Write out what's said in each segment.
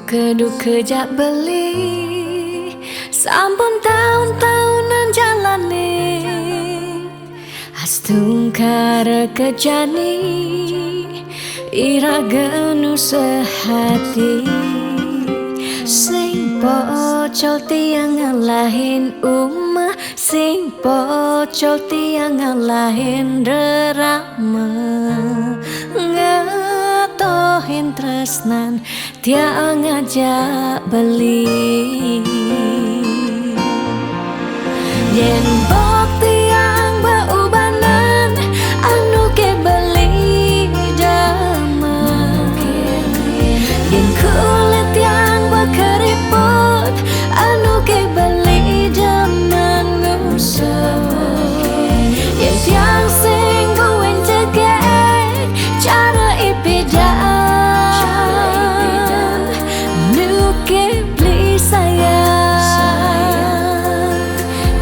Keduk kejak beli sampun tahun-tahunan jalani astungkara kejani ira genu sehati sing pocol tiang ngalahin umah sing pocol tiang ngalahin rerama ngatohin tresnan tiang ngajak beli yen bok tiang beubanan anu ke beli dama yen kulit yang berkeriput anu ke beli dama ngusap yen tiang sing buin cegek cara ipidan nu ke beli sayang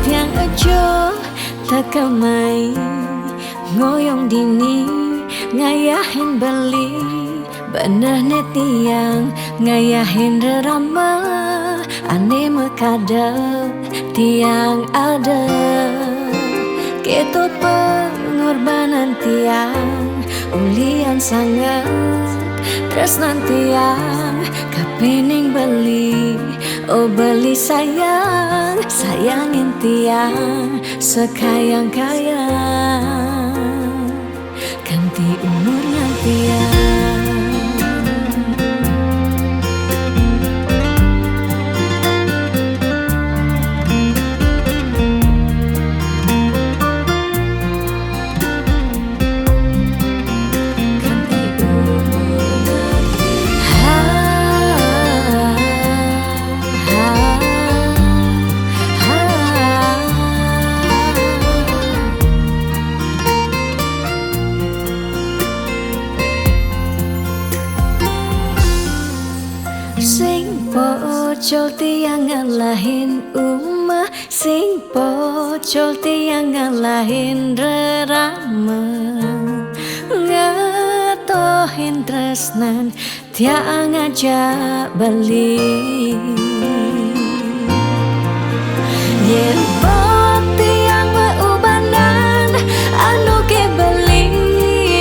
tiang ajo takamai ngoyong dini ngayahin beli bener tiang ngayahin rerama ane mekadep tiang ada ketut pengorbanan tiang ulian sangat tresnan tiang kapening beli oh beli sayang sayangin tiang sekayang-kayang ganti umurnya tiang sing pocol tiang ngalahin umah sing pocol tiang ngalahin rerama ngatohin tresnan tiang ngajak beli yen bok tiang beubanan anu ke beli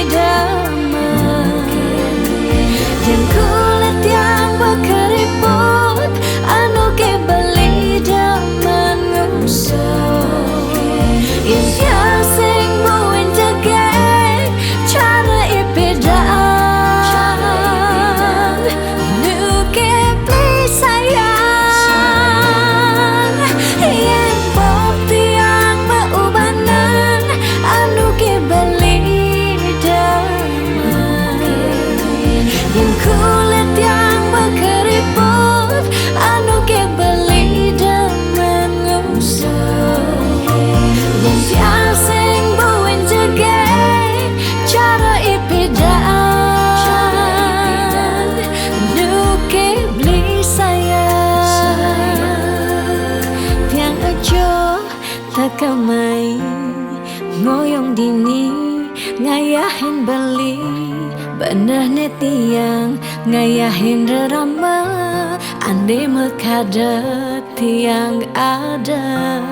dama yen kulit yang berkeriput anu ke beli daman ngusap yen tiang sing buin cegek cara ipidan nu ke beli sayang yen bok tiang beubanan anu ke beli daman yen kulit yang berkeriput anu ke beli daman ngusap yen tiang sing buin cegek cara ipidan nu ke beli sayang tiang ajo takamai ngoyong dini ngayahin beli bener tiang ngayahin rerama ande mekadep tiang ada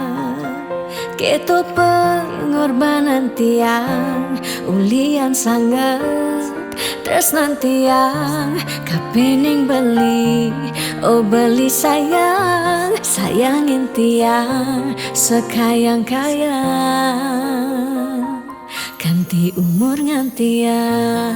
ketut pengorbanan tiang ulian sangat tresnan tiang kapening beli oh beli sayang sayangin tiang sekayang-kayang ganti umur ngantiang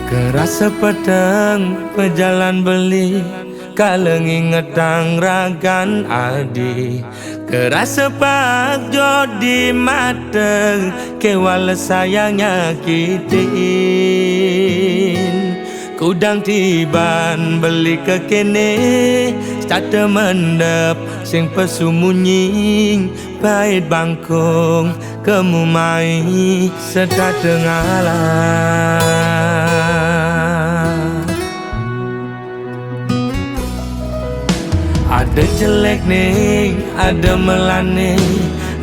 Kerasa pedang pejalan beli, kalengi ngedang ragan adi, Kerasa pak jodi mata kewala sayang nyakitin. Kudang tiban beli ke kene starter mendep sing pesumunying pahit bangkong kemu mai serta tengalah. Ada jelek nih, ada melane,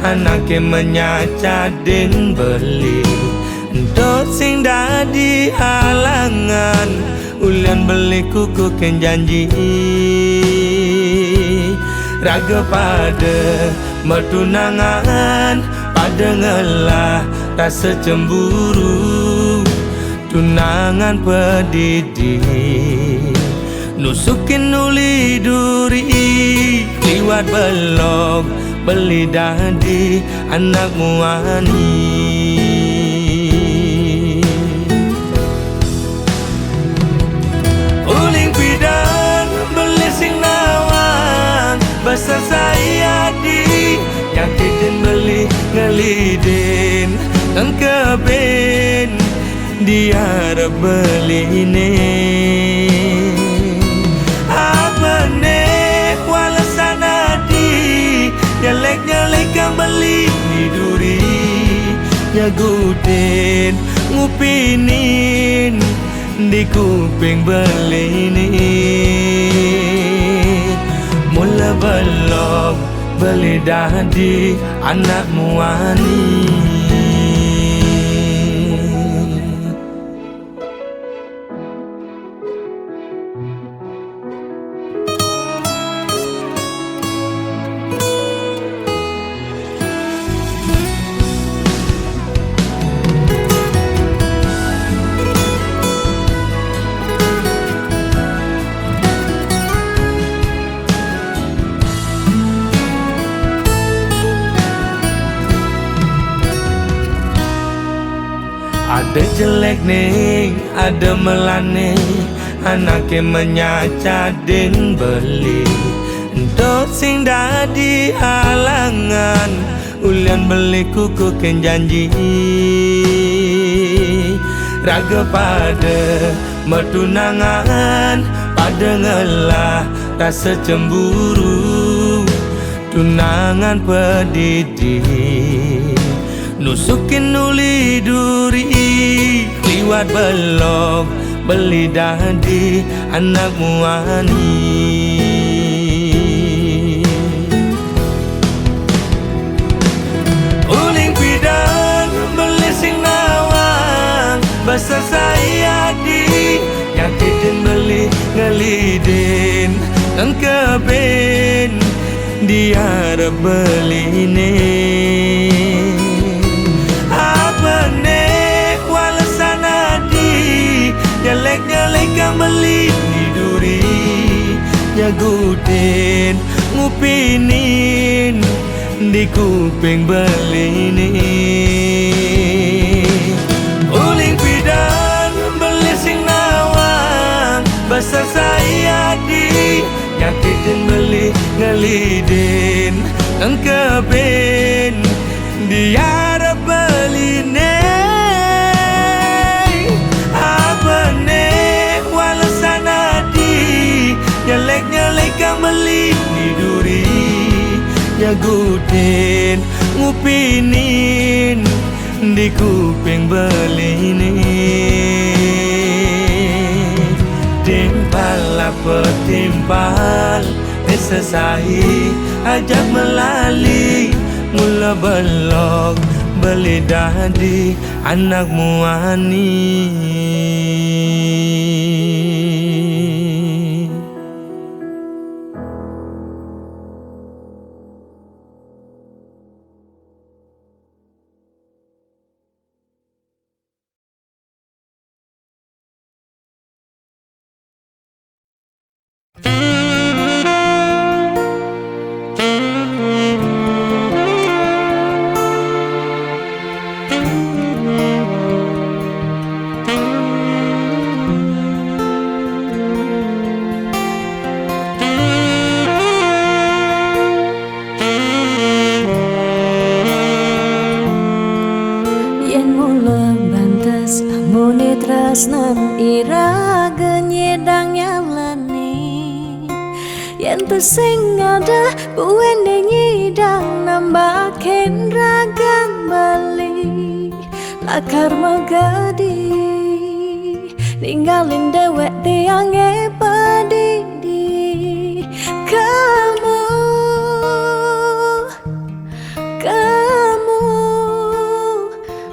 anaknya menyacadin beli. Dot sing dadi halangan, ulian beli kuku ken janji. Raga pada mertunangan, pada ngelah rasa cemburu. Tunangan pedidi nusukin uli duri, liwat belok beli dadi anak muani. Uling pidang beli sing nawang besar saya di nyakitin beli ngelidin dan keben dia beli ini. Nyelek kang beli di duri nyagutin ngupinin di kuping beli ini. Mula belok beli dadi anak muani. Ada jelek nih, ada melane, anaknya menyacadin beli. Dot sing dadi halangan, ulian beli kuku ken janji. Raga pada mertunangan, pada ngelah rasa cemburu. Tunangan pedidi nusukin uli duri, liwat belok beli dadi anak muani. Uling pidang beli sing nawang besar saya di nyakitin beli ngelidin dan keben dia beli ini. Nyelek kang beli di duri nyagutin ngupinin di kuping beli ini. Uling pidang beli sing nawang besar saya di nyakitin beli ngelidin dan keben dia beli ini. Nyelek kang beli di duri nyagutin ngupinin di kuping beli ini. Timpal apa timpal disesai ajak melali. Mula belok beli dadi anak muani. tresnan iraga nyedang nyalani yen tu sing ada buwene nyidang nambahin ragan bali lakar magadi ninggalin dewek tiange padidi kamu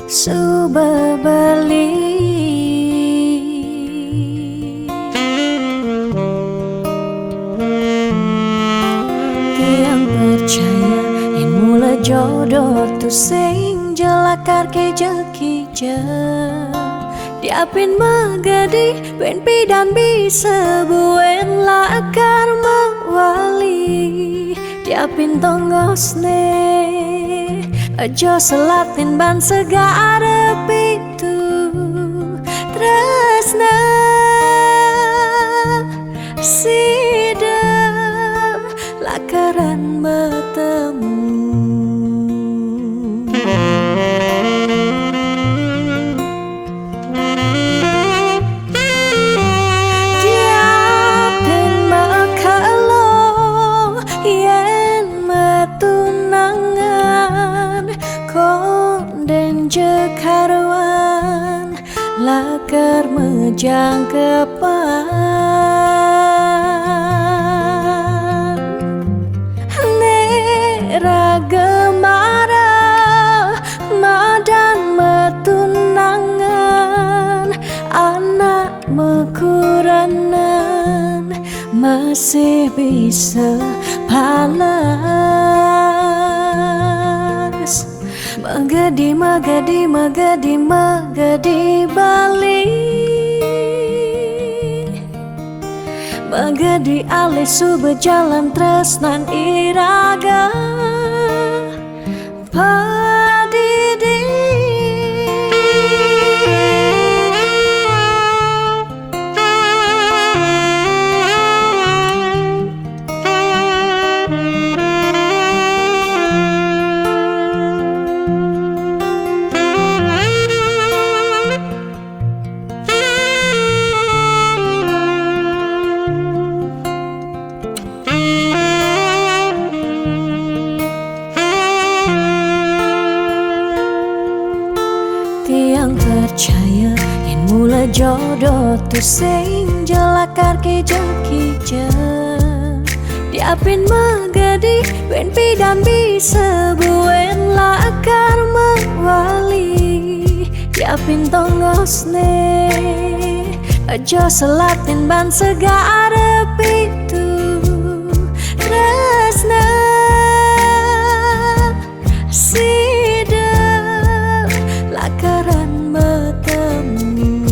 suba bali tiang percaya yang mula jodoh tu sing jelakar ke jekija diapin magadi ben pidan bisa buen lakar mawali diapin tongosne aja selatin ban segara pitu tresna sida lakaran bertemu diapin makalo yen matunangan konden jekarwan lakar mejang kepan neraga marah madan metunangan anak mekuranan masih bisa palas magadi magadi magadi magadi bali magadi alisu berjalan tresnan iraga padidi tiang percaya yang mula jodoh tu sing jelakar ke jekija diapin magadi ben pidan bisa buen lakar mawali diapin tongosne aja selatin ban segara pitu tresna sida lakaran bertemu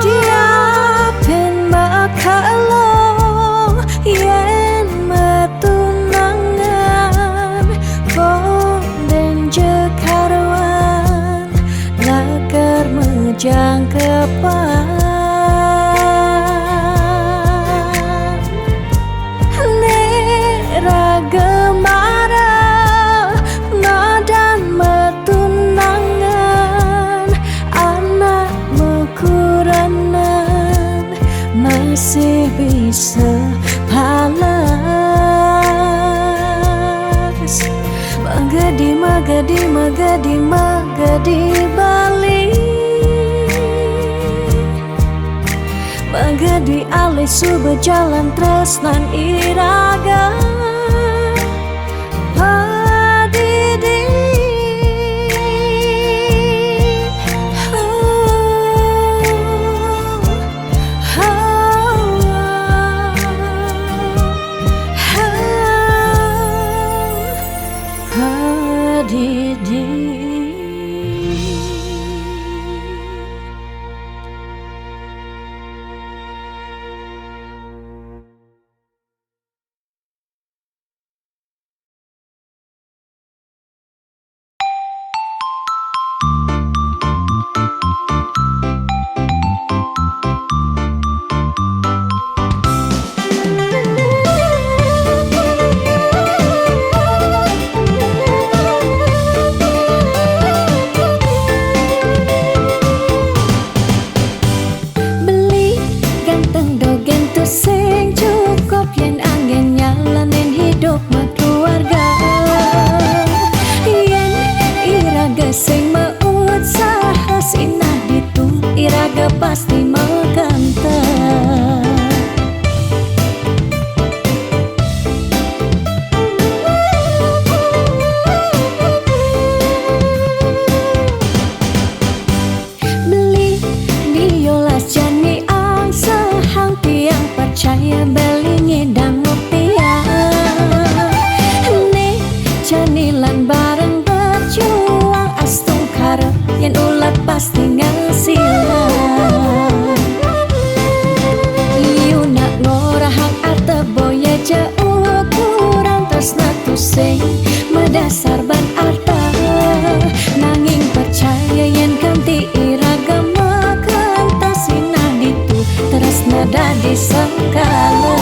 diapin makalo yen metunangan konden jekarwan lakar mejang kepan raga marah madan metunangan anak mekuranan masih bisa palas magadi magadi magadi magadi bali magadi alisu berjalan tresnan iraga padidi padidi raga pasti mengkantar. Beli biolas jani ang sehang tiang percaya beli ngedang ngopiang. Nih janilan bareng berjuang astung karep yen ulat pasti ngasilan. Iu nak ngorahang arte boya jauh kurang tresna tusing medasar ban arta. Nanging percaya yen kanti iragama kentasi naditu tresna dadi sengkala.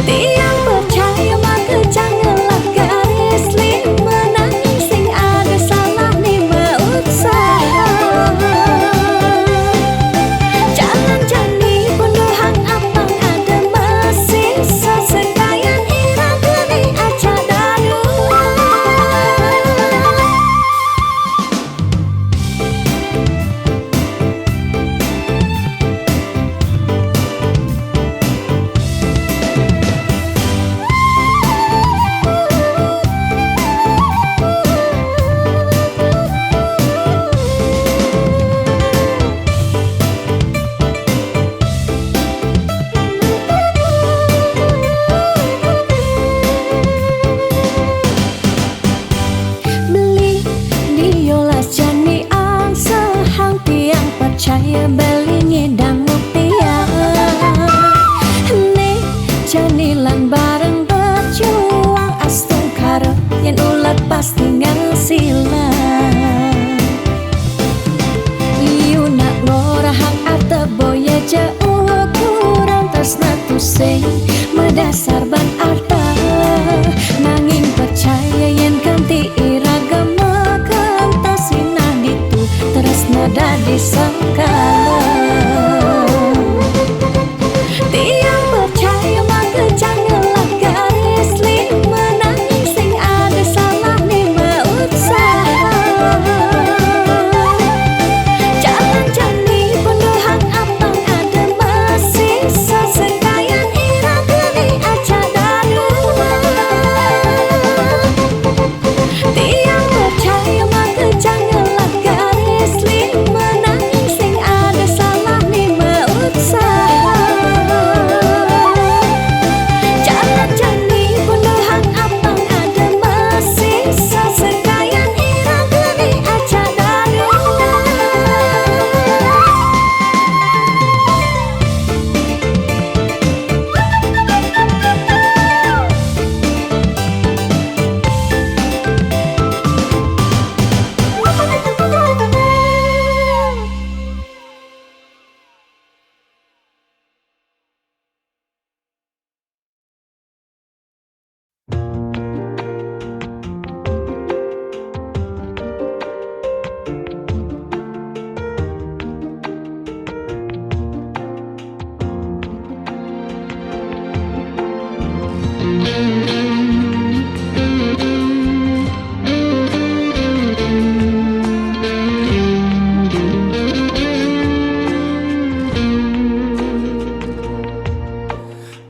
Tiang percaya maka janganlah garis lima nanging sing ada salah ni usaha. Jalan jani penuhang apang ada masih sesekayan iraga ni aja dadu. Beli biolas jani ang sehang tiang percaya beli ngedang ngopiang. Nih janilan bareng berjuang astung karep yen ulat pasti ngasilan. Iu nak ngorahang arte boya jauh kurang tresna tusing medasar ban arta. Nanging percaya yen kanti iragama kentasi naditu tresna dadi sengkala. Tiang percaya maka janganlah garis lima nanging sing ada salah ni usaha. Jalan jani penuhang apang ada masih sesekayan iraga ni aja dadu. Tiang percaya maka janganlah garis lima nanging sing ada salah ni usaha. Jalan jani penuhang apang ada masih sesekayan iraga ni aja dadu.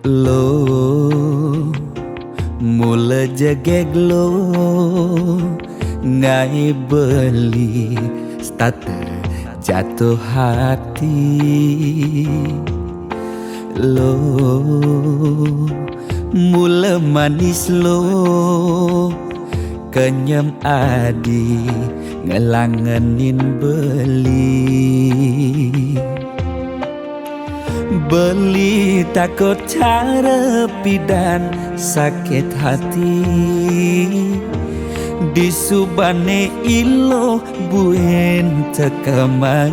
Lo mula jegeg lo ngai beli starter jatuh hati. Lo mula manis lo kenyam adi ngelangenin beli takut cara pidan sakit hati. Di subane ilo buen tekamai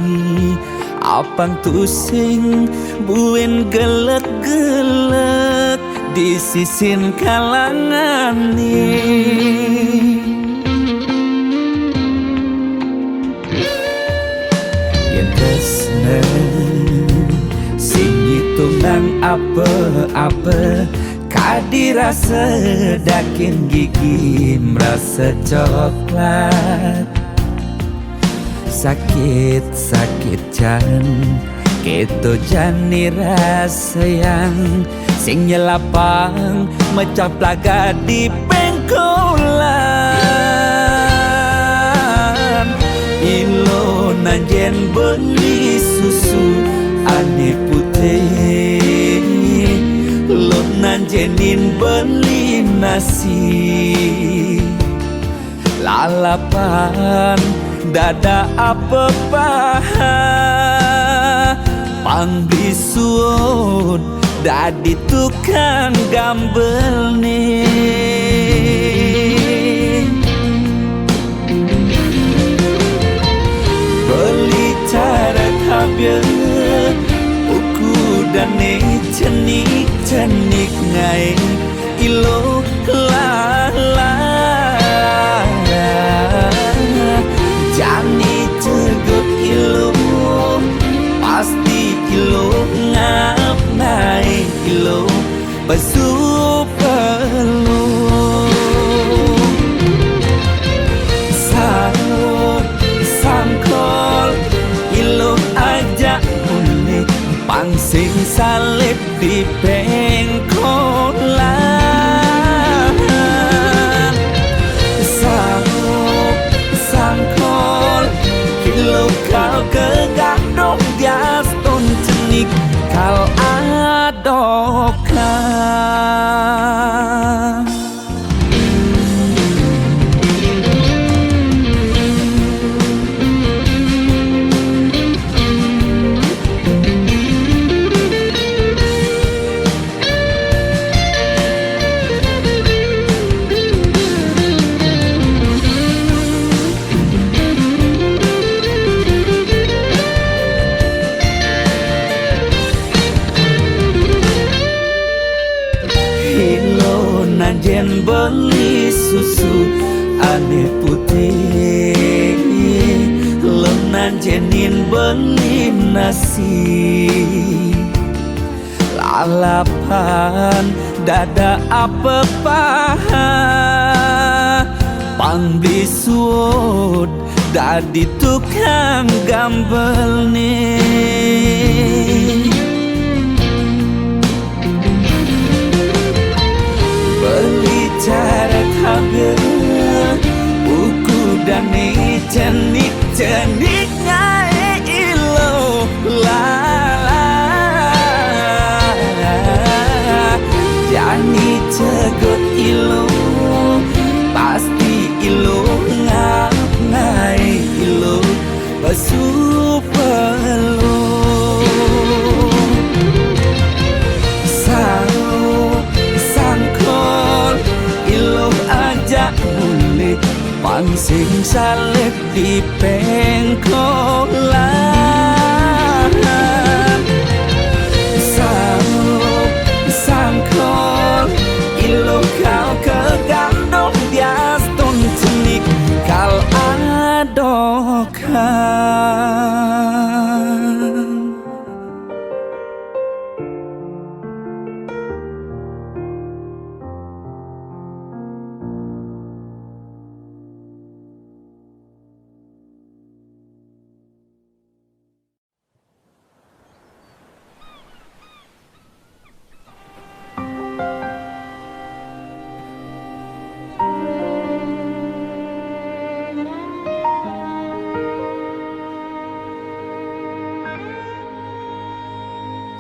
apang tusing buen gelek-gelek di sisin kalangan ni. Yang tresna tunang apa-apa kadi rasa dakin gigi merasa coklat. sakit jan keto jani rasayang sing nyelapang mecah plaga di pengkolan ilo nanjen beli susu ane putih lo nanjenin beli nasi lalapan dada apa paha pangbisuun dadi tukang gambel nih beli cara kabel uku dane cenik ngai ilo lala jani cegot ilo pasti ilo ngap naik ilo basu perlu sangkol ilo ajak boleh pangsing salib di pengkolan sangkol ilo kau kegandong dia stun cenik kal adokan nanjen beli susu ane putih lo nanjenin beli nasi lalapan dada apa paha pangbisuun dadi tukang gambel nih cara kabel uku dane cenik ngai ilo lala jani cegot ilo pasti ilo ngap ngai ilo basu perlu pangsing salib di pengkolan sangkol ilo kau kegandong dia stun cenik kal adokan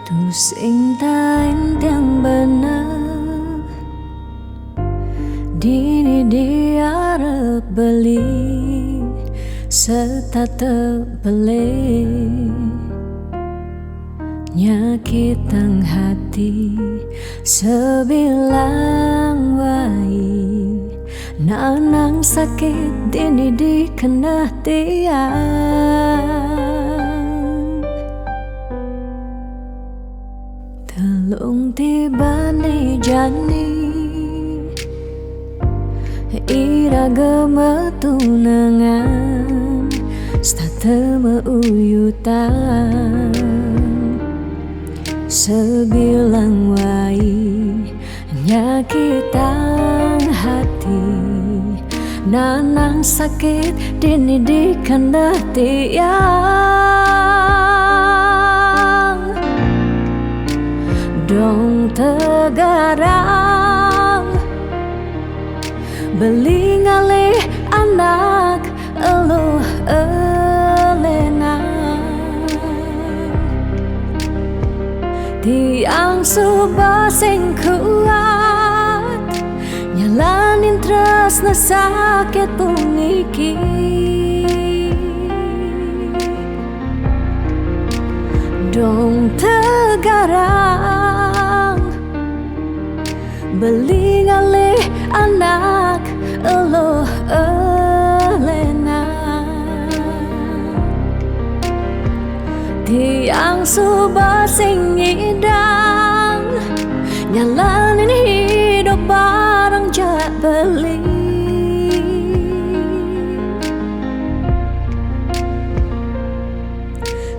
Tu sing tain yang benar dini dia beli serta terbeli nyakitan hati sebilang wai nanang sakit dini dikena tiang telung tiba ni jani iraga tunangan stata meuyutan sebilang wai nyakitan hati nanang sakit dini di kandah tiang dong tegarang beli ngalih anak eluh elena tiang subah sing kuat nyalanin tresna sakit puniki dong tegarang beli ngalih anak eluh elena tiang subah sing ngidang nyalanin hidup bareng jak beli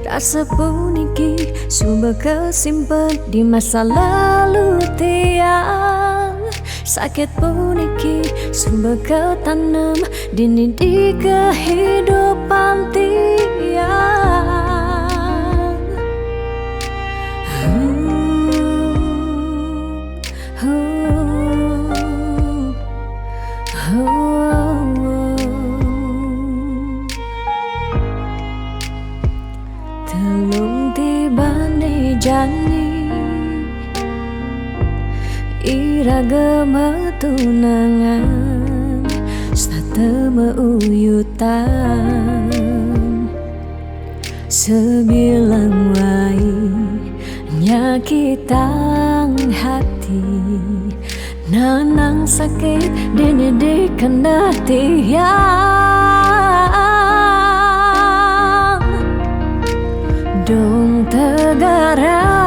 rasa puniki sumber kesimpan di masa lalu tiang sakit puniki sumber ketanam dini di kehidupan tiang telung tibane jani iraga tunangan sata meuyutan sebilang wai nyakitang hati nanang sakit dini di kandah tiang dong tegarang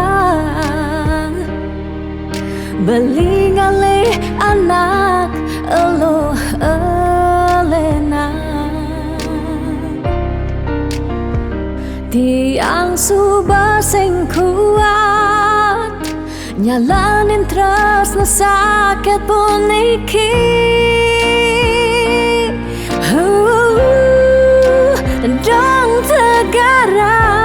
beli ngalih anak eluh elena tiang subah sing kuat nyalanin tresna sakit puniki dong tegarang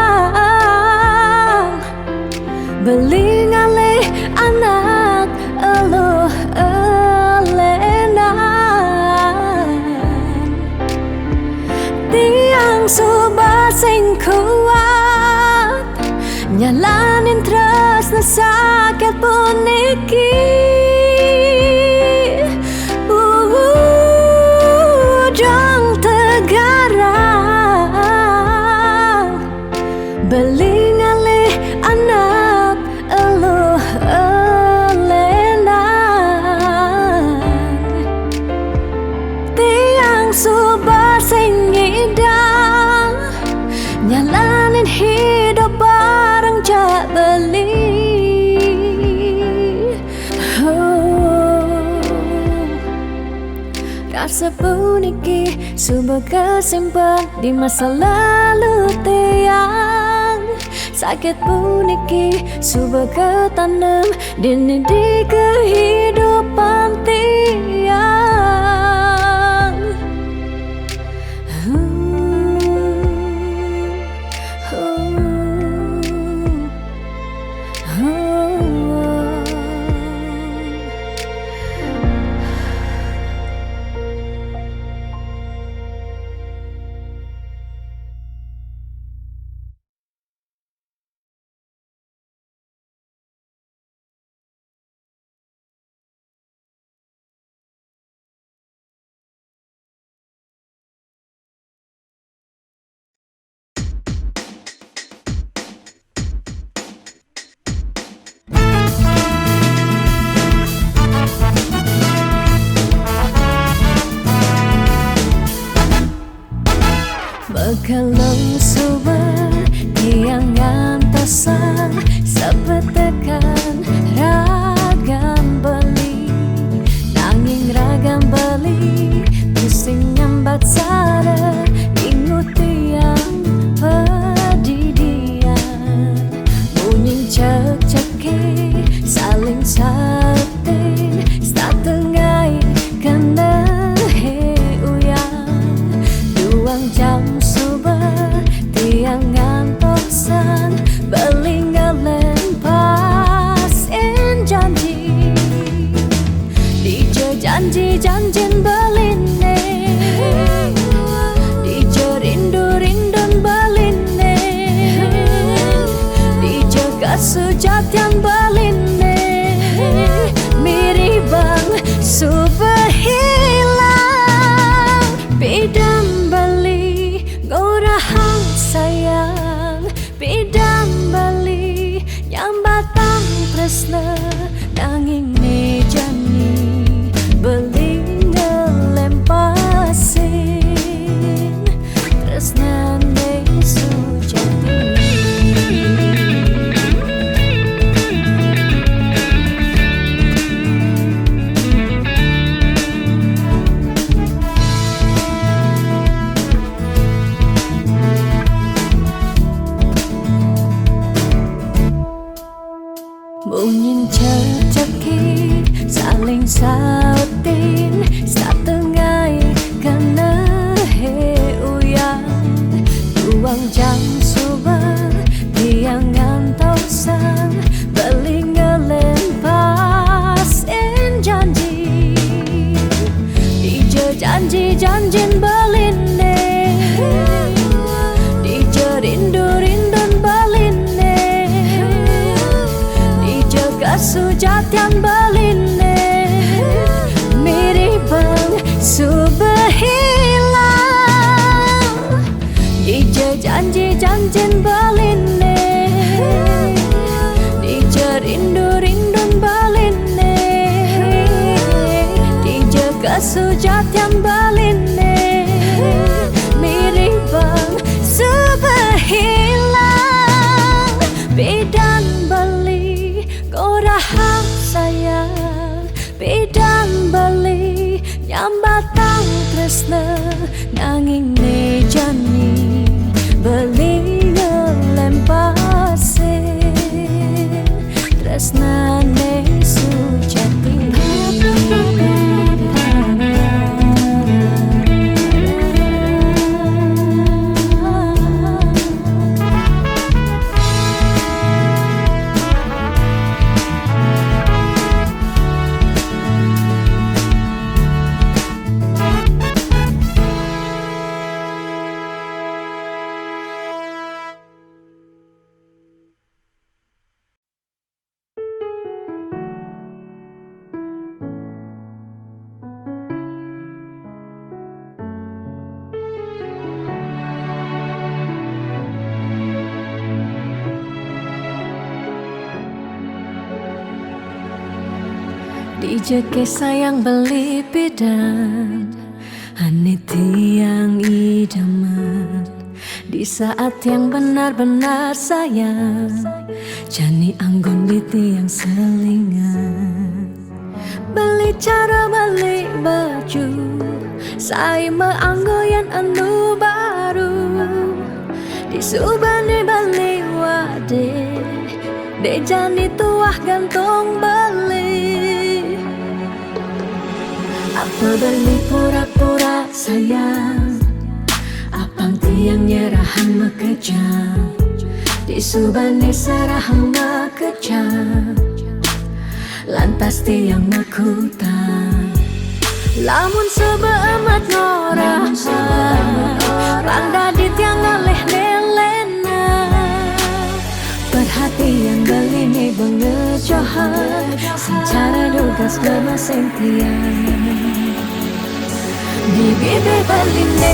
beli ngalih anak eluh elena tiang subah sing kuat nyalanin tresna sakit puniki dong tegarang beli ngalih anak eluh elena tiang subah sing ngidang nyalanin hidup bareng jak beli rasa puniki subah kesimpan di masa lalu tiang sakit puniki subah ketanam dini di kehidupan tiang Kalau sobat tiang antasan sepetekan ragam beli nanging ragam beli pusing nyambat sada ingut tiang pedidian bunyi cek-ceki saling sating setengai kena heu tiang ngantosan belingalen pasin janji Dije janji-janjin beline Dije rindu-rindun beline Dije kesujatian beline Miribang super hilang Bidam beli ngorahang sayang Bidam beli nyambatang tresna nanging nejani beli ngelempasin tresna ne sujati Bunyin ceceki saling sautin satengai kena he uyang Tuang jam subah tiang ngantosan belingelen pasin janji Dije janji-janjin beline Dije rindu-rindun beline Kesujatian beline Miribang super hilang Dije janji-janjin beline Dije rindu-rindun beline Dije kesujatian beline Miribang super hilang Bidan beli Korahang sayang Bidang beli nyambatang tresna nanging nejani beli ngelempasin tresna ne sujati Dije ke sayang beli bidan Ane tiang idaman Di saat yang benar-benar sayang Jani anggon di tiang selingan Beli cara beli baju Saya meanggoyan anu baru Di subane beli wade De jani tuah gantung beli Apa beli pura-pura sayang Apang tiang nyerahan mekejam Di subane serahan mekejam Lantas tiang mekutan Lamun sebeemat ngorahan Pangda di tiang ngalih nelena Perhatian beli nih bengejohan Secara dugas memasing tiang Di bibir beline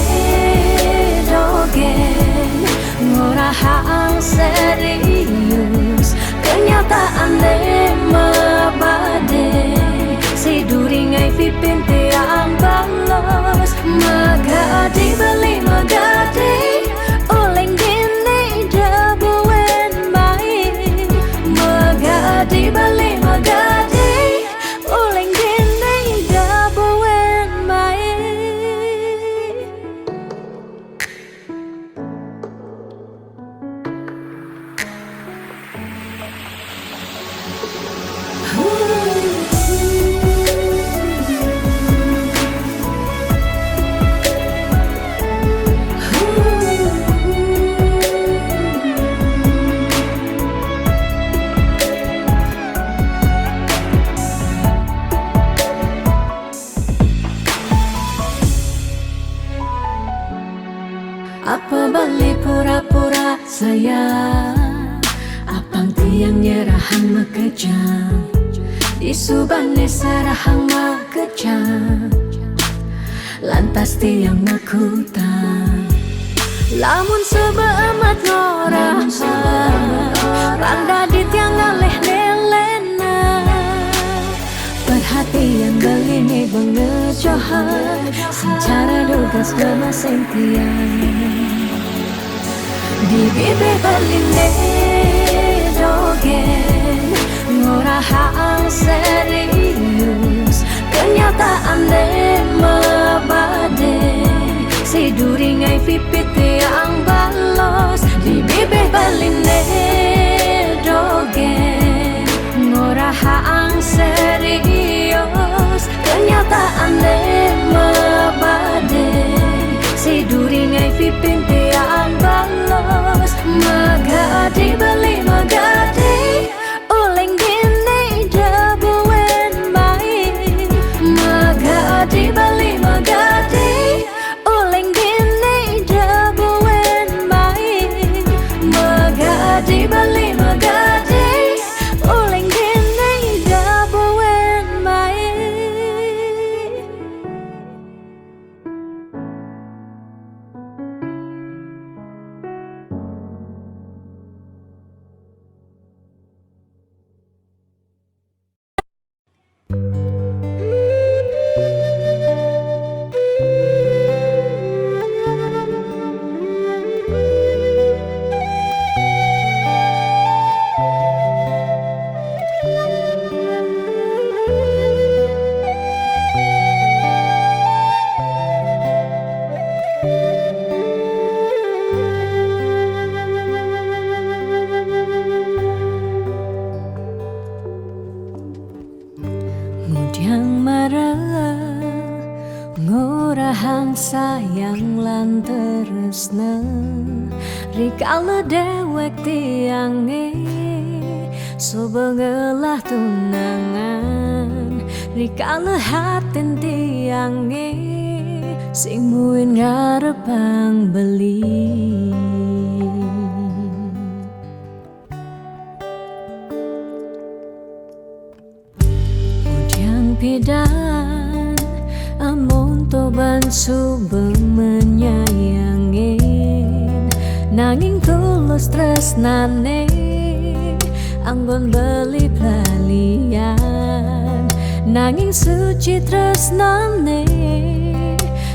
dogen Ngorahang serius Kenyataan mabade Si duringai pipin tiang balos Magadi beli magadi Oleng gini dabuen main Magadi beli magadi Oleng gini dabuen main Apa balik pura-pura sayang, apang tiang nyerahan makejang, disubane sarahang makejang, lantas tiang makutang. Lamun sebeamat ngorah randa di tiang ngaleh nelena, perhatian belini bengejohan, secara dugas gemaseng tiang. Di bibir beline dogen ngorahang serius, kenyataan mabade si duringai pipit yang balos. Di bibir beline dogen ngorahang serius, kenyataan mabade si duringai pipit yang balos. Magadi beli magadi uleng gini dabuen main, magadi beli magadi uleng gini dabuen main, magadi beli magadi uleng gini dabuen main. Mudyang marah ngorahang sayang lan tresna, rikala dewek tiange so bengelah tunangan, rikala hatin tiange sing muin ngarepang beli. Pidan amon toban suba menyayangin, nanging tulus tresnane anggon beli pelalian, nanging suci tresnane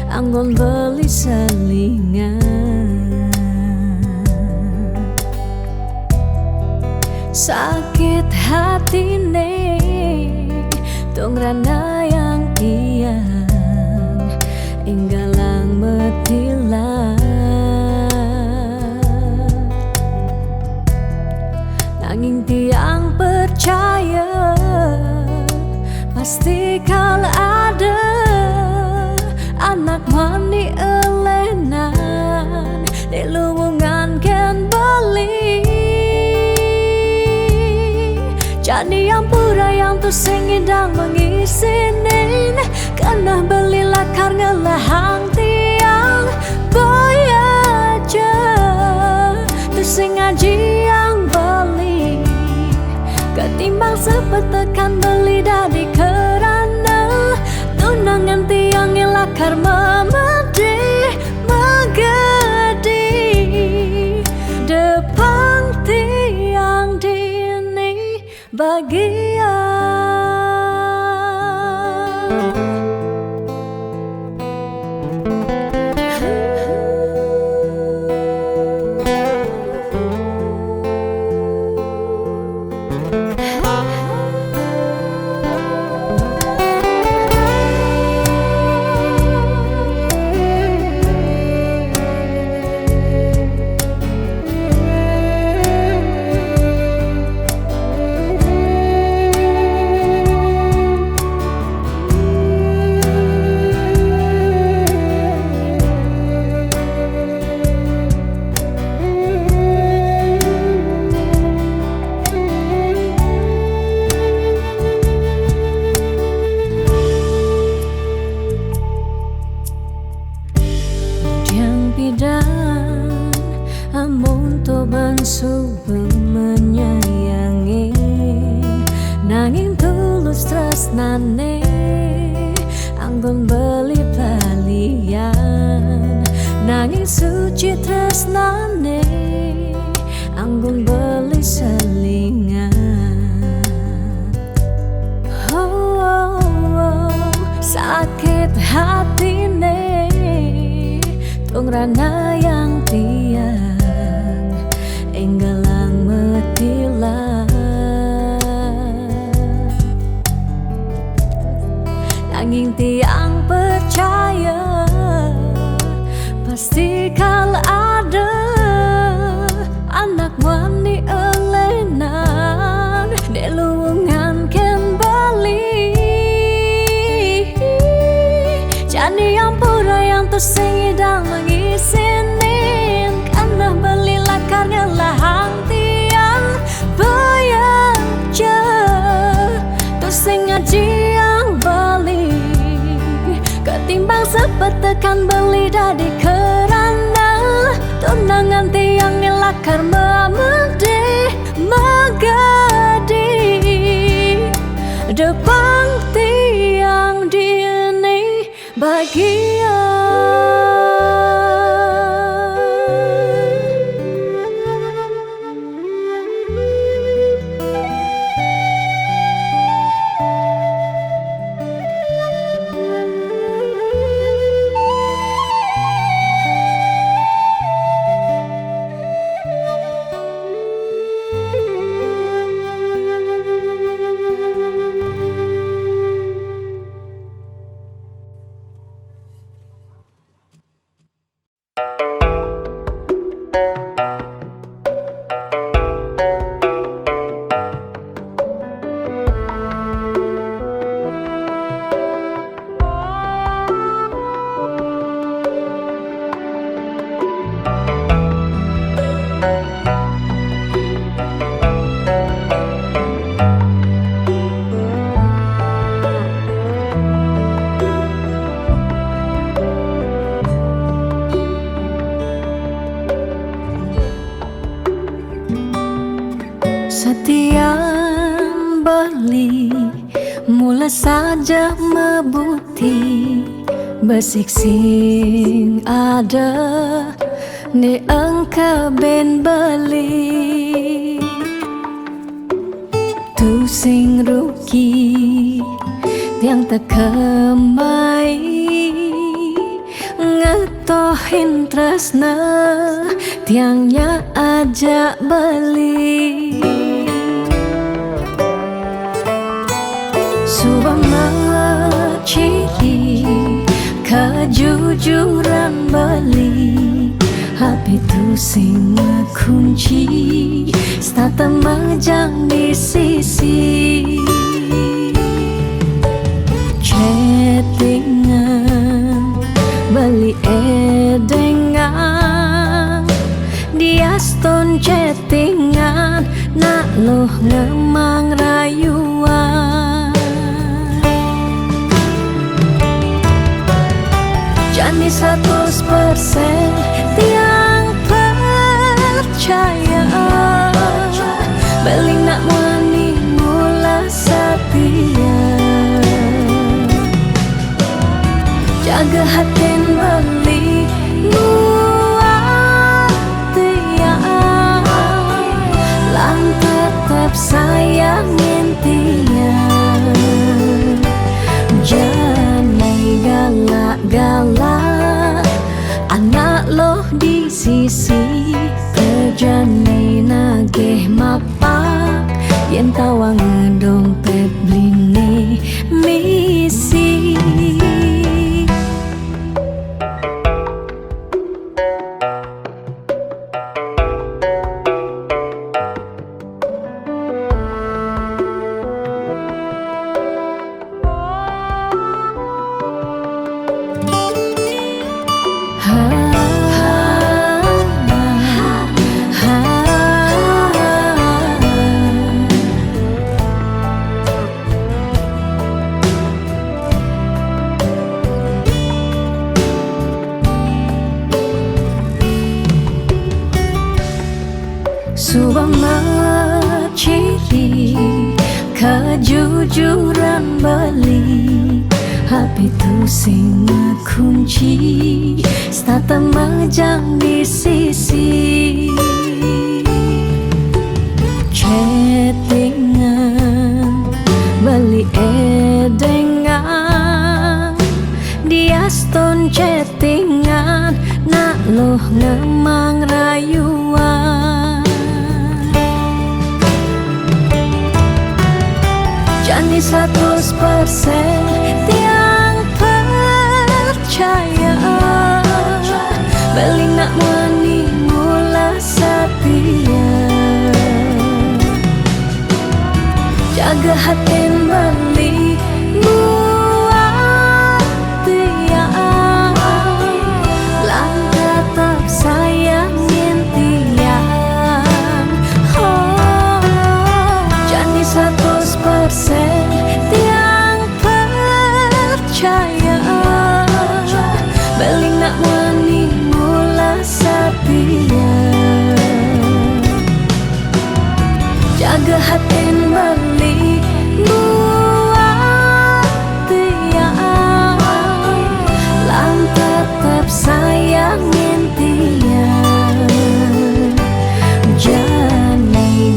anggon beli selingan. Sakit hatine tong rana yang tiang inggalang metilang, nanging tiang percaya pasti kal ada anak mani elenan di luwungan ken bali. Jadi yang pura yang tu singidang mengisinin, kena beli lakar ngelahang tiang boy aja tu sing ngaji yang beli, ketimbang sepetekan beli dari kerana tunangan tiang lakar memedi magadi depan tiang dini bagian. mencoba menyayangi, nanging tulus tresnane anggun beli balian, nanging suci tresnane anggun beli selingan. Sakit hatine tungrana yang tiang enggalang metilah, nanging tiang percaya pasti kal ada anak wani elenan deluungan ken bali. Jani yang pura yang tersing idang mengisinin karena beli lakarnya lahang tiang beyaja tersing ngaji yang bali ketimbang sepetekan beli dadi kerana tunangan tiang ngelakar memede magadi depan tiang dini bahagia. Setiap beli mula saja mebuti besik sing ada ni engkau ben beli tu sing rugi yang terkemai ngetohin tresna tiangnya ajak beli. Subang ciri kejujuran beli hati tu sing kunci stata majang di sisi chattingan beli edengan dia stone chattingan nak loh ngemang rayuan. Jani 100% tiang percaya beli nak wani mula setia jaga hati beli buat tiang lang tetap sayangin tiang jangan galak-galak anak loh di sisi terjani nagih mapak yen tawang dompet bline misi. Subang ciri kejujuran beli HP tu sing kunci stata majang di sisi chattingan beli edengan dia stone chattingan nak loh ngemang rayuan Jani 100% tiang percaya beli nak mani mula setia jaga hati beli buat tiang lang tetap sayangin tiang Jani 100% tiang percaya beli nak mani mula setia jaga hati beli buat tiang lang tetap sayangin tiang jangan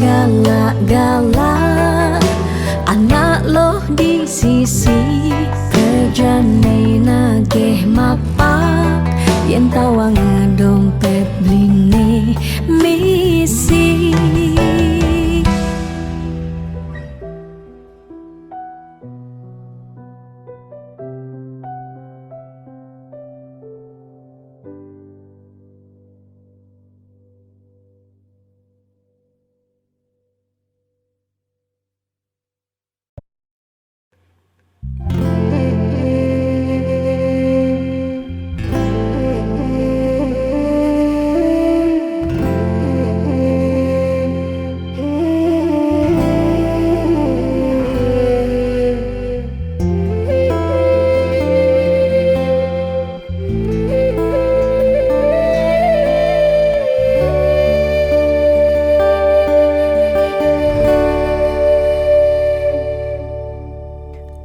galak-galak anak loh di sisi kerjane nageh mapak yen tawang dompet bline misi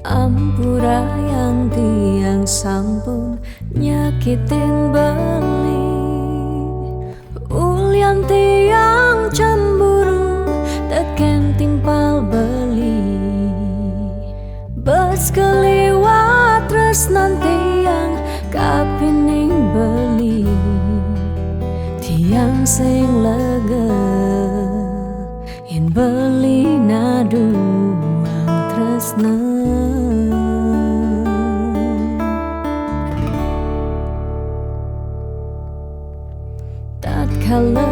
Ampura yang tiang sampun nyakitin beli ulian tiang cemburu teken timpal beli bes keliwat tresnan tiang kapining beli tiang sing lega yen beli naduang tresnan tatkala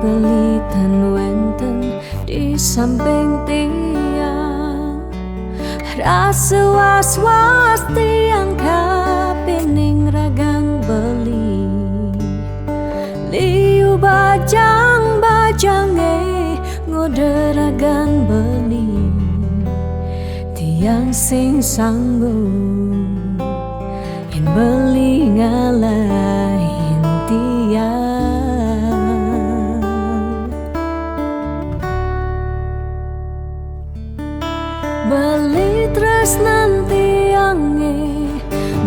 pelitan wenten di samping tiang rasa was-was tiang kapining ragang beli liu bajang-bajange ngoderagan beli tiang sing sanggup yen beli ngalahin tiang beli tresnan tiange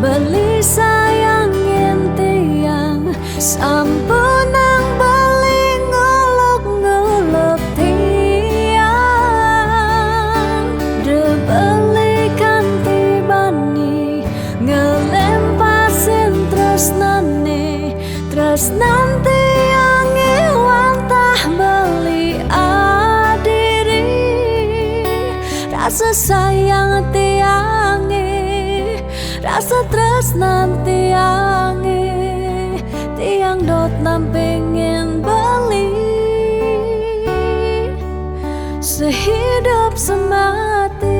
beli sayangin tiang sampun nang beli ngolok-ngolok tiang de beli kanti bani ngelempasin tresnane tresnan tiange wantah beli adiri rasa sayang tiange rasa tresnan tiange tiang dot nampingin beli sehidup semati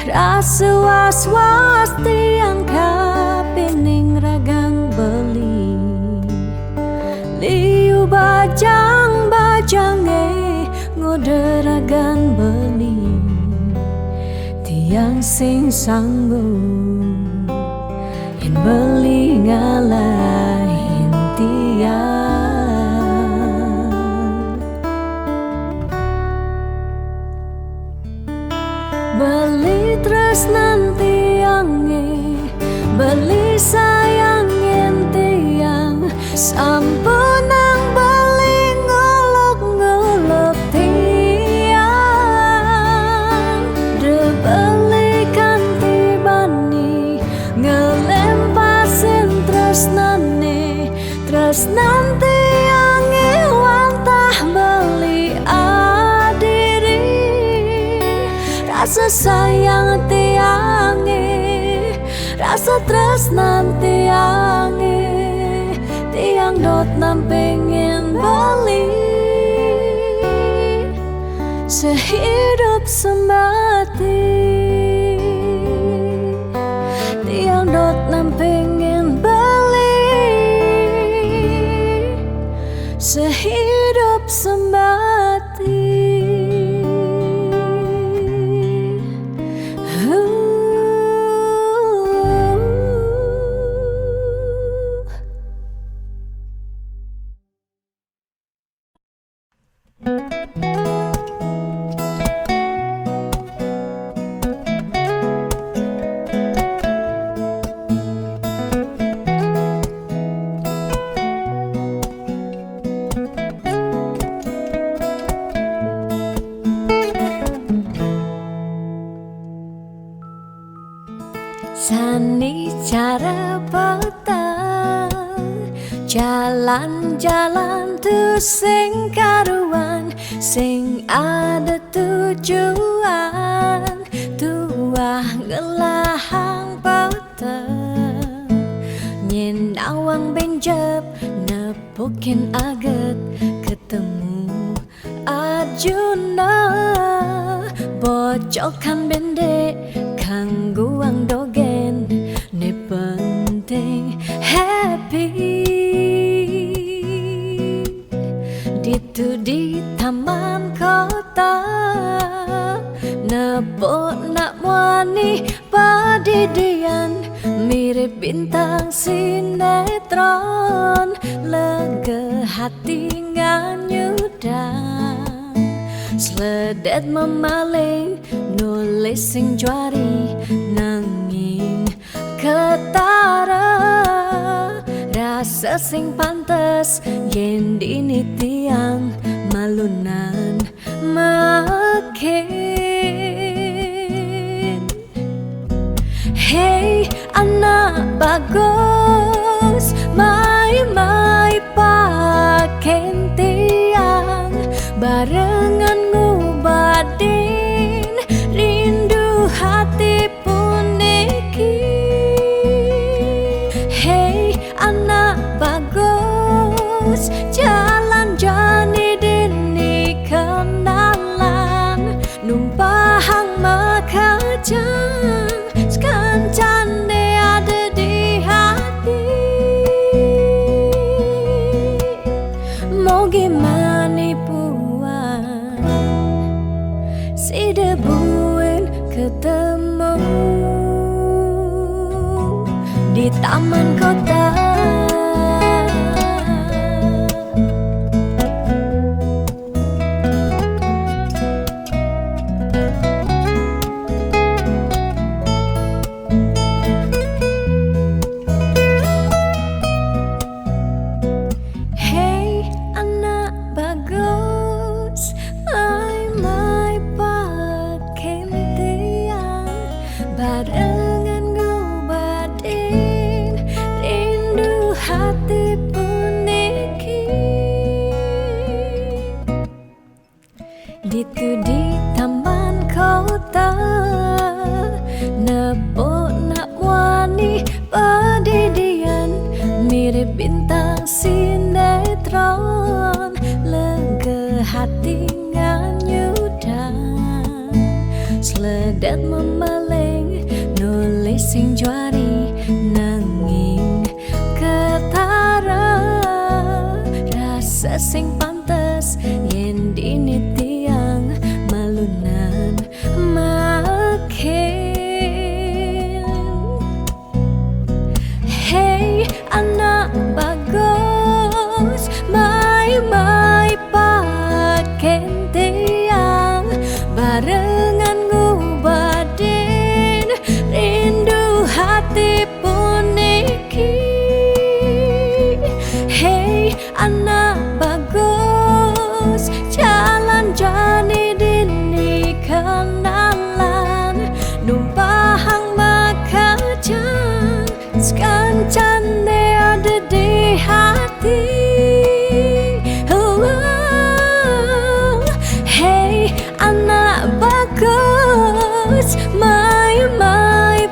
Rasa was-was tiang kapining ragang beli Liu bajang-bajange ngode ragang beli Tiang sing sanggup yen beli ngalahin tiang Beli tresnan tiange beli sayangin tiang sampunang beli ngolok-ngolok tiang de beli kanti bani ngelempasin tresnane tresnan tiange wantah beli adiri rasa sayang tiange rasa tresnan tiange tiang dot nam pengen bali sehidup semati tiang dot nam pengen bali sehidup semati Sani cara petang jalan-jalan tuh sing karuan sing ada tujuan tuah ngelahang petang nyen awang benjep nepukin aget ketemu Arjuna bocokan bendek kangguang dogen ne penting happy ditu di taman kota nebo nak wani padidian mirip bintang sinetron lega hati nganyudan Sledet memaling nulis sing juari nanging ketara rasa sing pantes yen dini tiang malunan makin Hey anak bagus mai paken tiang barengan ngubadin rindu hati puniki Hey anak bagus jalan jani dini kenalan numpahang makajang sekancan de ada di hati mau gimana si debuin ketemu di taman kota Hey anak bagus barengan ngobadin rindu hati puniki ditu di taman kota nebo nak wani padidian mirip bintang sinetron lega hati nganyudan sledet memelih sing juari nanging ketara rasa sing pantes yen dini tiang malunan makin. Hey anak bagus mai paken tiang barengan ngubaden rindu hati puniki. Hey anak bagus jalan jani dini kenalan numpahang makajang sekancane ada di hati. Hey anak bagus mai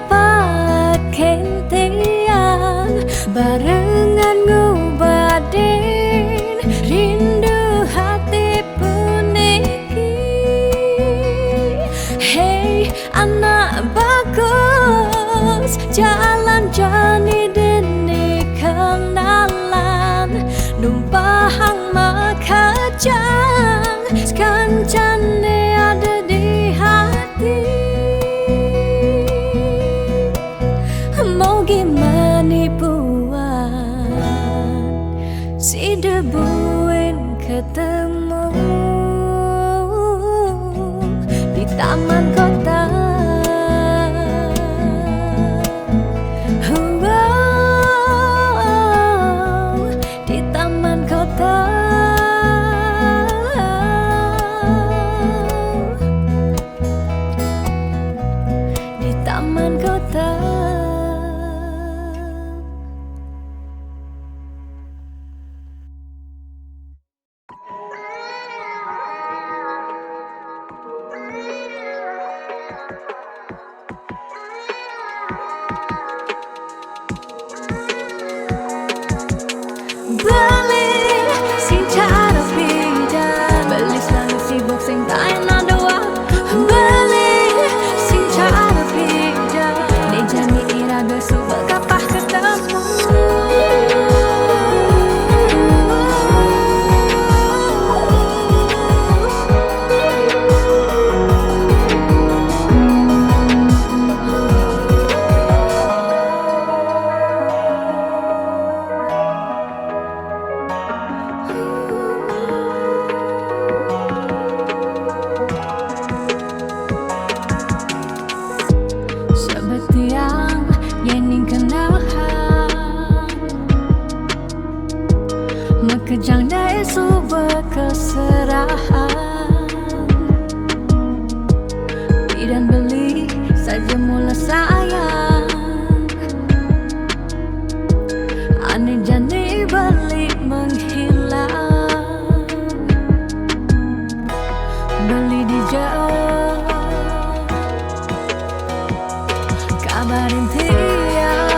paken tiang barengan ngubaden rindu hati puniki. Hey anak bagus jalan jani dini kenalan numpahang makajang sekancane ada di hati. Mau gimana buat si debuin ketemu di taman kota. Di taman kota. Di taman kota. Beli sing cara beda, beli selalu sibuk sing tak enak doa. Beli sing cara beda, di jani iraga subak kapah ketemu. Sebetiang yening kenahan makejang dai subak keserahan. Bidan beli saja mula sayang aneh jani balik menghilang. Beli di jauh kabarin tiang.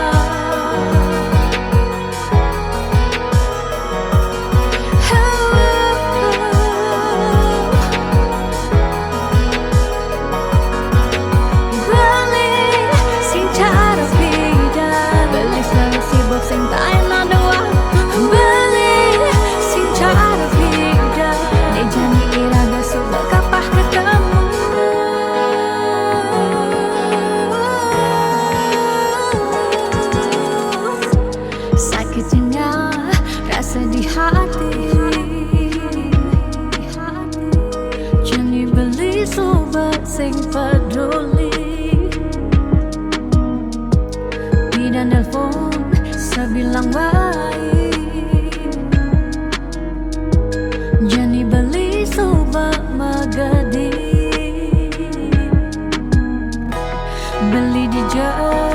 Beli sing cara beda, beli selalu sibuk sing tak enak doa. Beli sing cara beda, di jani iraga subak kapah ketemu. Sakitnya rasa di hati, jani beli sobat sing peduli. Bidan nelfon sebilang baik, jani beli sobat magadi. Beli di jauh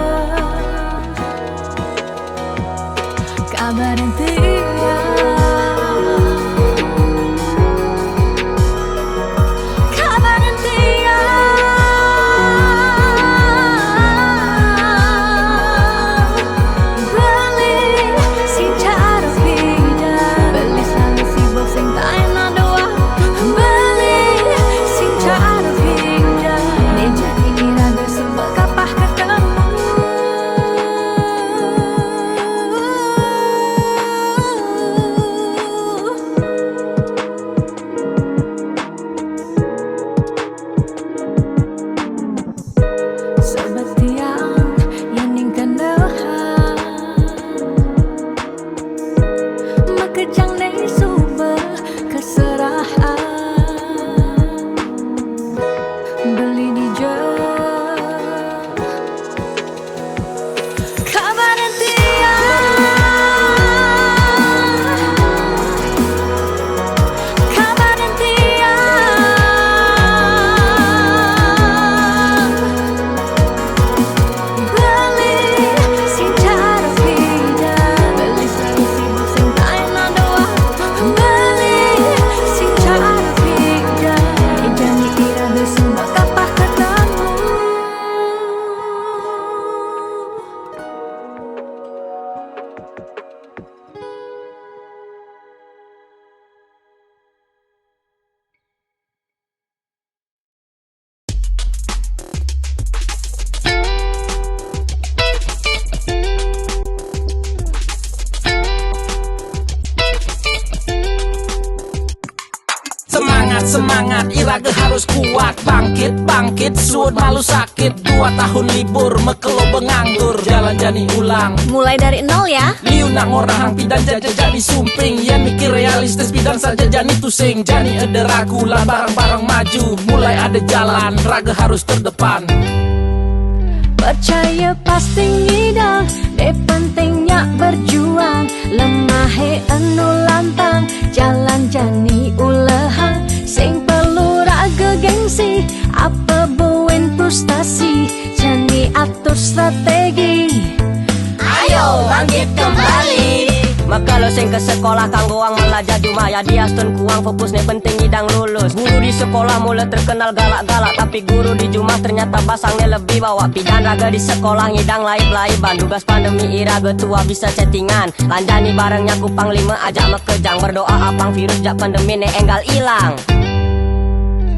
kabarin tiang. Kabarin tiang. Beli sing cara beda, beli selalu sibuk sing tak enak doa. Beli sing cara beda, di jani iraga subak kapah ketemu. harus kuat. Bangkit, suut malu sakit. 2 tahun libur, mekelo benganggur. Jalan jani ulang, Mulai dari nol ya. liu nak ngorang pidan jaja jadi sumping. Yang mikir realistis pidan saja jani tusing. Jani ada ragu lah barang-barang maju. Mulai ada jalan, raga harus terdepan. Percaya pasti ngidang, deh pentingnya berjuang. Lemah anu lantang, jalan jani ulehang. Sing perlu raga gengsi, apa buin frustasi. Jani atur strategi, Ayo bangkit kembali. Maka lo sing ke sekolah kanggo ang belajar cuma ya dia stun kuang fokus nih penting idang lulus. Guru di sekolah mulai terkenal galak-galak, tapi guru di Jumah ternyata basangnya lebih bawa pidan raga di sekolah ngidang laib-laiban. Tugas pandemi iraga tua bisa chattingan, lanjani barengnya ku panglima ajak mekejang. Berdoa apang virus jak pandemi ne enggal ilang.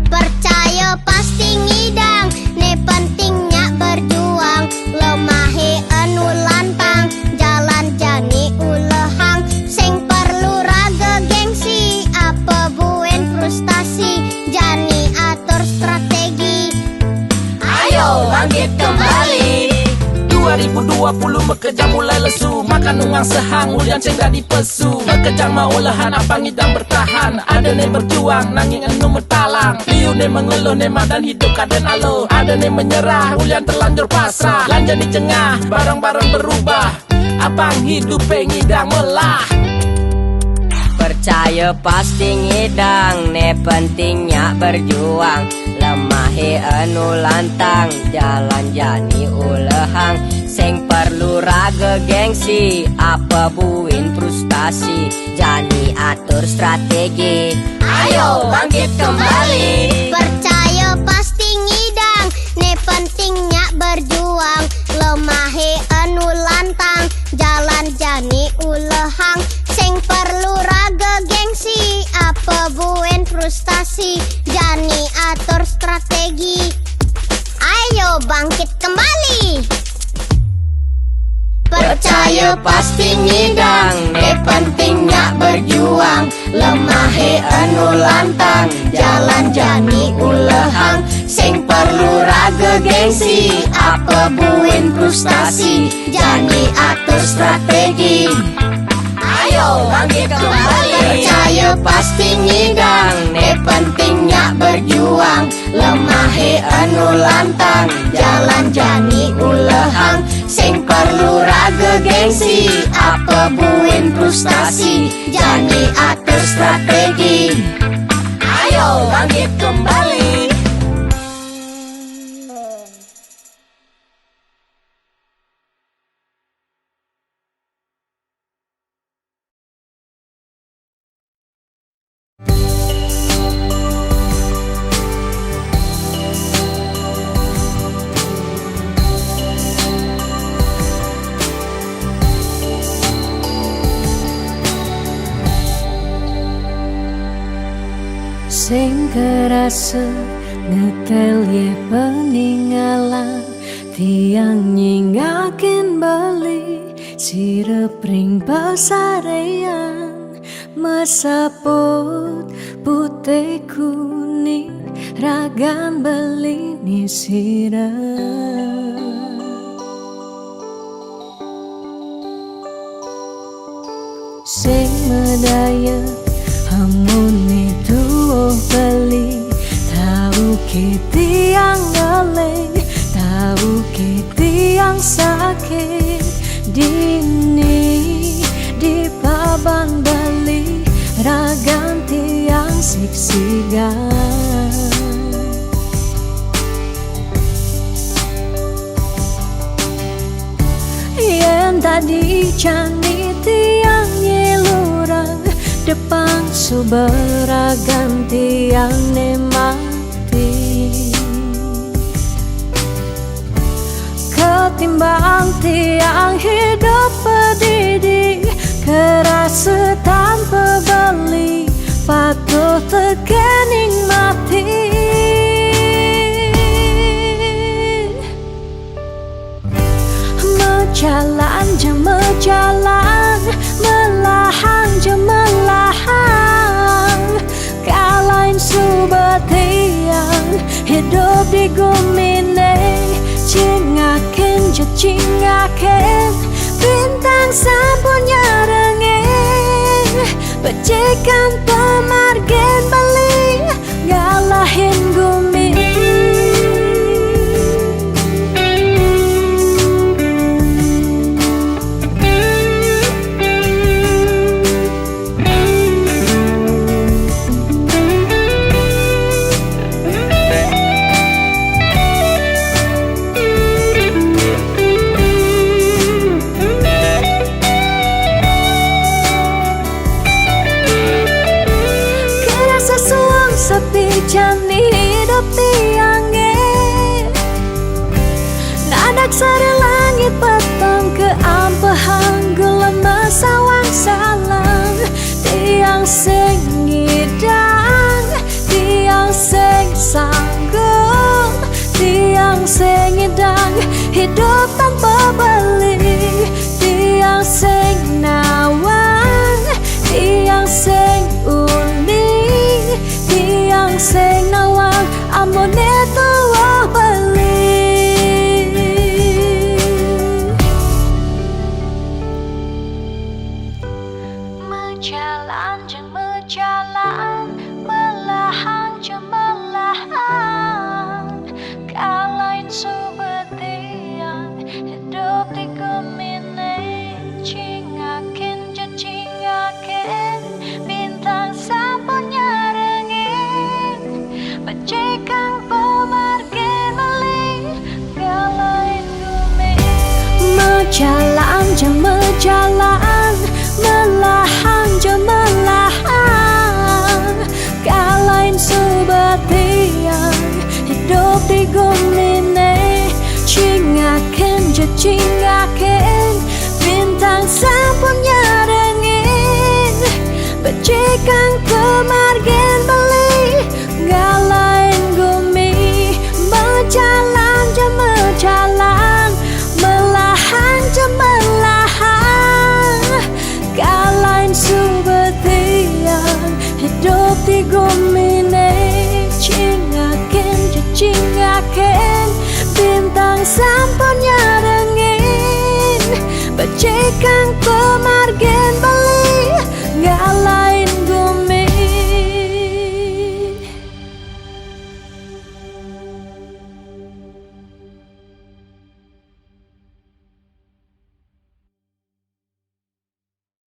Percaya pasti ngidang, ne pentingnya berjuang. Lemahe anu lantang, jalan jani ulehang. Sing perlu raga gengsi, apa buen frustasi. Jani atur strategi, Ayo bangkit kembali. 2020 bekerja mulai lesu, makan ungang sehang ulian ceng di pesu. Bekerja mau lahan apa ngidang bertahan. Ada ne berjuang nanging enu metalang. Liu ne mengeluh ne madan hidup kaden alo. Ada ne menyerah ulian terlanjur pasrah. Lanjut di cengah barang-barang berubah. Apang hidup ngidang melah. Percaya pasti ngidang, ne pentingnya berjuang. Lemahe anu lantang, jalan jani ulehang. Sing perlu raga gengsi, apa buin frustasi. Jani atur strategi, ayo bangkit kembali. percaya pasti ngidang, ne pentingnya berjuang. Lemahe anu lantang, jalan jani ulehang. Sing perlu raga gengsi, apa buen frustasi. Jani atur strategi, ayo bangkit kembali. Percaya pasti ngidang, ne pentingnya berjuang. Lemahe anu lantang, jalan jani ulehang. Sing perlu raga gengsi, apa buin frustasi. Jani atur strategi, ayo bangkit kembali. Percaya pasti ngidang, ne pentingnya berjuang. Lemahe anu lantang, jalan jani ulehang. Sing perlu raga gengsi, apa buin frustasi. Jani atur strategi, ayo bangkit kembali. Sing kerasa ngekel ye peninggalan. Tiang nyingakin bali, sirepring pasarean. Mesaput putih kuning, ragan beli ni sirah. Sing medaya hamune tuh beli. Tahu kita yang ngeleng, tahu kita yang sakit. Dini di paban beli, ragan tiang siksigan. Yang tadi candi tiang nyelurang, depan suberagam tiang nemati. Ketimbang tiang hidup pedidi, kerasa tanpa beli, patuh terkening mati. Mejalan je mejalan, melahan je melahan. Kalain subatian, hidup di bumi ini. Cingakin je cingakin, bintang sampurnya rengin, percikan pemargin balik ngalahin bumi. Sepi jani hidup tiangin, nadak sari langit petang ke ampahan gelem sawang salang. Tiang sing ngidang, tiang sing sanggup, tiang sing ngidang hidup tanpa beli. Tiang sing nawang, tiang sing uning, tiang sing nawang amone tuwa beli. Berjalan jeng berjalan, melahan jeng melahan, kalain subetian hidup di gemini. Cingakin je cingakin, bintang sampurnya rengin, percikan pemargin beli ngalahin bumi. Berjalan je berjalan, melahan je melahan, kalahin subetian hidup di gemini. Cingakin je cingakin, bintang sampurnya rengin, percikan pemargin beli ngalahin bumi. Berjalan je berjalan, melahan je melahan, kalahin subetian hidup di gemini. Cingakin je cingakin, bintang sampurnya rengin, percikan